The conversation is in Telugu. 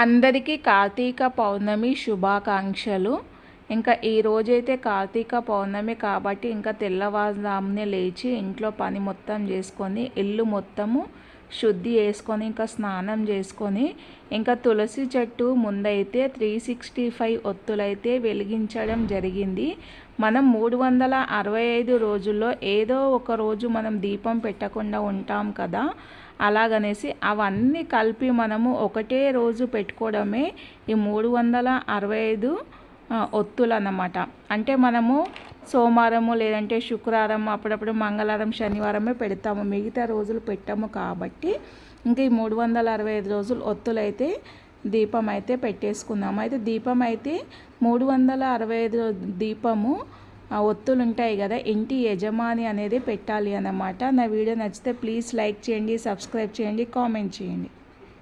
అందరికీ కార్తీక పౌర్ణమి శుభాకాంక్షలు. ఇంకా ఈరోజైతే కార్తీక పౌర్ణమి కాబట్టి ఇంకా తెల్లవారుజామునే లేచి ఇంట్లో పని మొత్తం చేసుకొని ఇల్లు మొత్తము శుద్ధి చేసుకొని ఇంకా స్నానం చేసుకొని ఇంకా తులసి చెట్టు ముందైతే 365 ఒత్తులైతే వెలిగించడం జరిగింది. మనం 365 రోజుల్లో ఏదో ఒక రోజు మనం దీపం పెట్టకుండా ఉంటాం కదా, అలాగనేసి అవన్నీ కలిపి మనము ఒకటే రోజు పెట్టుకోవడమే ఈ 365 ఒత్తులు అన్నమాట. అంటే మనము సోమవారము లేదంటే శుక్రవారం అప్పుడప్పుడు మంగళవారం శనివారమే పెడతాము, మిగతా రోజులు పెట్టాము. కాబట్టి ఇంకా ఈ 365 రోజులు ఒత్తులైతే దీపం అయితే పెట్టేసుకున్నాము. అయితే దీపం అయితే 365 దీపము ఒత్తులు ఉంటాయి కదా, ఇంటి యజమాని అనేది పెట్టాలి అన్నమాట. నా వీడియో నచ్చితే ప్లీజ్ లైక్ చేయండి, సబ్స్క్రైబ్ చేయండి, కామెంట్ చేయండి.